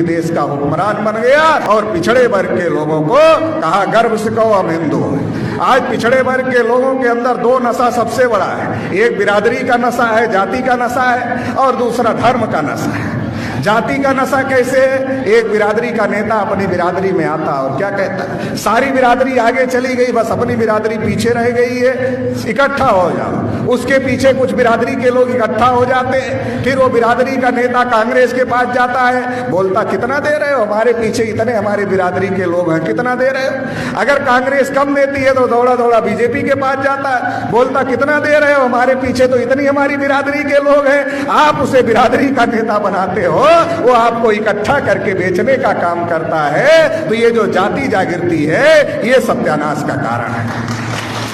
देश का हुक्मरान बन गया और पिछड़े वर्ग के लोगों को कहा गर्व से कहो हम हिंदू हैं। आज पिछड़े वर्ग के लोगों के अंदर दो नशा सबसे बड़ा है, एक बिरादरी का नशा है, जाति का नशा है, और दूसरा धर्म का नशा है। जाति का नशा कैसे? एक बिरादरी का नेता अपनी बिरादरी में आता और क्या कहता है, सारी बिरादरी आगे चली गई, बस अपनी बिरादरी पीछे रह गई है, इकट्ठा हो जाओ। उसके पीछे कुछ बिरादरी के लोग इकट्ठा हो जाते हैं, फिर वो बिरादरी का नेता कांग्रेस के पास जाता है, बोलता कितना दे रहे हो, हमारे पीछे इतने हमारे बिरादरी के लोग हैं, कितना दे रहे हो। अगर कांग्रेस कम देती है तो दौड़ा दौड़ा बीजेपी के पास जाता है, बोलता कितना दे रहे हो, हमारे पीछे तो इतनी हमारी बिरादरी के लोग हैं। आप उसे बिरादरी का नेता बनाते हो, वो आपको इकट्ठा करके बेचने का काम करता है। तो ये जो जाति जागृति है ये सत्यानाश का कारण है।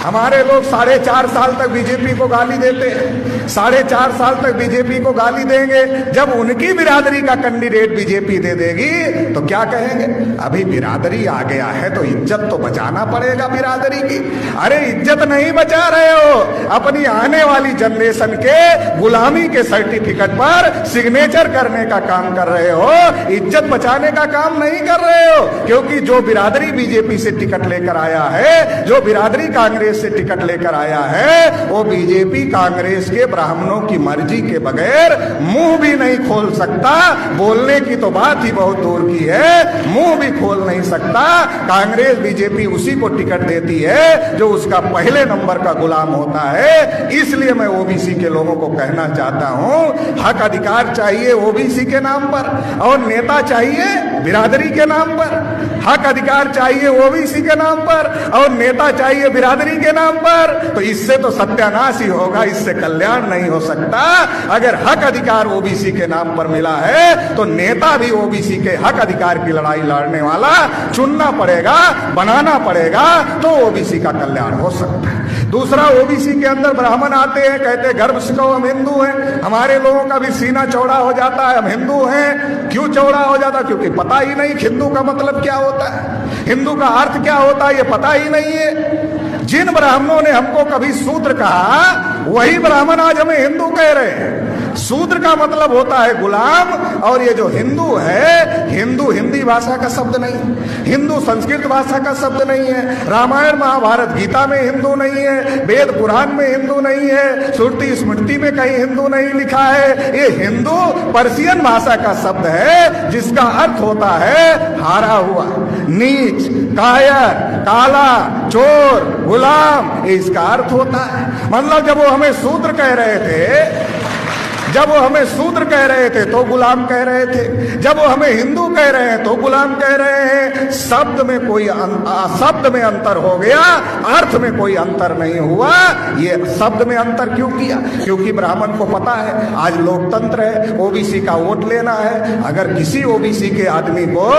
हमारे लोग 4.5 साल तक बीजेपी को गाली देते हैं, 4.5 साल तक बीजेपी को गाली देंगे। जब उनकी बिरादरी का कैंडिडेट बीजेपी दे देगी तो क्या कहेंगे, अभी बिरादरी आ गया है तो इज्जत तो बचाना पड़ेगा बिरादरी की। अरे इज्जत नहीं बचा रहे हो, अपनी आने वाली जनरेशन के गुलामी के सर्टिफिकेट पर सिग्नेचर करने का काम कर रहे हो, इज्जत बचाने का काम नहीं कर रहे हो। क्योंकि जो बिरादरी बीजेपी से टिकट लेकर आया है, जो बिरादरी कांग्रेस से टिकट लेकर आया है, वो बीजेपी कांग्रेस के ब्राह्मणों की मर्जी के बगैर मुंह भी नहीं खोल सकता। बोलने की तो बात ही बहुत दूर की है, मुंह भी खोल नहीं सकता। कांग्रेस बीजेपी उसी को टिकट देती है जो उसका पहले नंबर का गुलाम होता है। इसलिए मैं ओबीसी के लोगों को कहना चाहता हूं, हक अधिकार चाहिए ओबीसी के नाम पर और नेता चाहिए बिरादरी के नाम पर। हक अधिकार चाहिए ओबीसी के नाम पर और नेता चाहिए बिरादरी के नाम पर। तो इससे तो सत्यानाश ही होगा, इससे कल्याण नहीं हो सकता। अगर हक अधिकार ओबीसी के नाम पर मिला है तो नेता भी ओबीसी के हक अधिकार की लड़ाई लड़ने वाला चुनना पड़ेगा, बनाना पड़ेगा, तो ओबीसी का कल्याण हो सकता है। दूसरा, ओबीसी के अंदर ब्राह्मण आते हैं, कहते हैं गर्व से कहो हम हिंदू हैं। हमारे लोगों का भी सीना चौड़ा हो जाता है, हम हिंदू हैं। क्यों चौड़ा हो जाता? क्योंकि पता ही नहीं हिंदू का मतलब क्या होता है, हिंदू का अर्थ क्या होता है, ये पता ही नहीं है। जिन ब्राह्मणों ने हमको कभी शूद्र कहा, वही ब्राह्मण आज हमें हिंदू कह रहे हैं। शूद्र का मतलब होता है गुलाम, और ये जो हिंदू है, हिंदू हिंदी भाषा का शब्द नहीं, हिंदू संस्कृत भाषा का शब्द नहीं है, रामायण महाभारत गीता में हिंदू नहीं है, वेद पुराण में हिंदू नहीं है, श्रुति स्मृति में कहीं हिंदू नहीं लिखा है। ये हिंदू पर्शियन भाषा का शब्द है, जिसका अर्थ होता है हारा हुआ, नीच, कायर, काला, चोर, गुलाम, इसका अर्थ होता है। मतलब जब वो हमें शूद्र कह रहे थे, जब वो हमें शूद्र कह रहे थे तो गुलाम कह रहे थे, जब वो हमें हिंदू कह रहे हैं तो गुलाम कह रहे हैं। शब्द में कोई शब्द में अंतर हो गया, अर्थ में कोई अंतर नहीं हुआ। ये शब्द में अंतर क्यों किया? क्योंकि ब्राह्मण को पता है आज लोकतंत्र है, ओबीसी का वोट लेना है। अगर किसी ओबीसी के आदमी को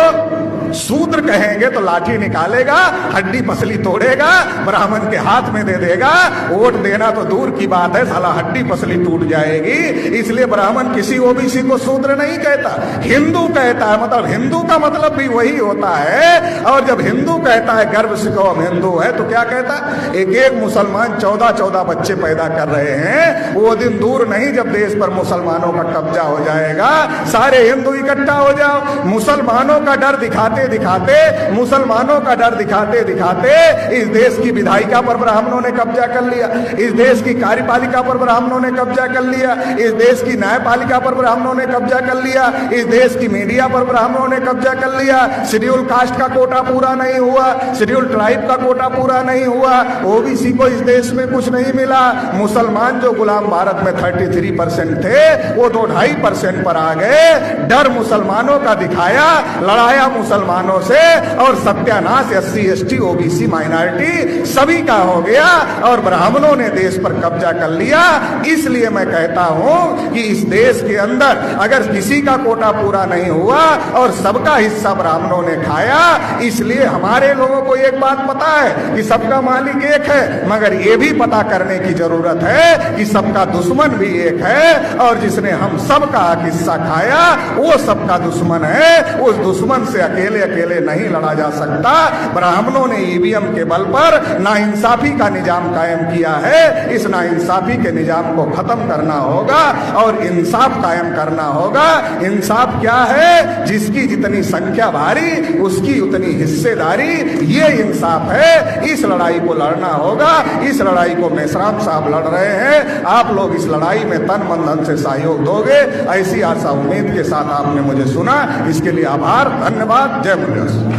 शूद्र कहेंगे तो लाठी निकालेगा, हड्डी पसली तोड़ेगा, ब्राह्मण के हाथ में दे देगा। वोट देना तो दूर की बात है, साला हड्डी पसली टूट जाएगी। इसलिए ब्राह्मण किसी ओबीसी को शूद्र नहीं कहता, हिंदू कहता है। मतलब हिंदू का मतलब भी वही होता है। और जब हिंदू कहता है गर्व से कहो हम हिंदू है, तो क्या कहता? एक मुसलमान 14 बच्चे पैदा कर रहे हैं। वो दिन दूर नहीं जब देश पर मुसलमानों का कब्जा हो जाएगा, सारे हिंदू इकट्ठा हो जाओ। मुसलमानों का डर दिखाते मुसलमानों का डर दिखाते इस देश की विधायिका पर ब्राह्मणों ने कब्जा कर लिया, इस देश की कार्यपालिका पर ब्राह्मणों ने कब्जा कर लिया, इस देश की न्यायपालिका पर ब्राह्मणों ने कब्जा कर लिया, इस देश की मीडिया पर ब्राह्मणों ने कब्जा कर लिया। शेड्यूल कास्ट का कोटा पूरा नहीं हुआ, शेड्यूल ट्राइब का कोटा पूरा नहीं हुआ, ओबीसी को इस देश में कुछ नहीं मिला। मुसलमान जो गुलाम भारत में 33% थे, वो तो 2.5% पर आ गए। डर मुसलमानों का दिखाया, लड़ाया मुसलमानों से, और सत्यानाश SC ST OBC माइनॉरिटी सभी का हो गया और ब्राह्मणों ने देश पर कब्जा कर लिया। इसलिए मैं कहता हूं कि इस देश के अंदर अगर किसी का कोटा पूरा नहीं हुआ और सबका हिस्सा ब्राह्मणों ने खाया, इसलिए हमारे लोगों को एक बात पता है कि सबका मालिक एक है, मगर ये भी पता करने की जरूरत है कि सबका दुश्मन भी एक है, और जिसने हम सबका हिस्सा खाया वो सबका दुश्मन है। उस दुश्मन से अकेले नहीं लड़ा जा सकता। ब्राह्मणों ने ईवीएम के बल पर नाइंसाफी का निजाम कायम किया है। इस नाइंसाफी के निजाम को खत्म करना होगा और इंसाफ कायम करना होगा। इंसाफ क्या है? जिसकी जितनी जितनी संख्या भारी उसकी उतनी हिस्सेदारी, ये इंसाफ है। इस लड़ाई को लड़ना होगा। इस लड़ाई को मेश्राम साहब लड़ रहे हैं। आप लोग इस लड़ाई में तन मन धन से सहयोग दोगे, ऐसी आशा उम्मीद के साथ आपने मुझे सुना। इसके लिए आभार, धन्यवाद। जय मुरलीधर।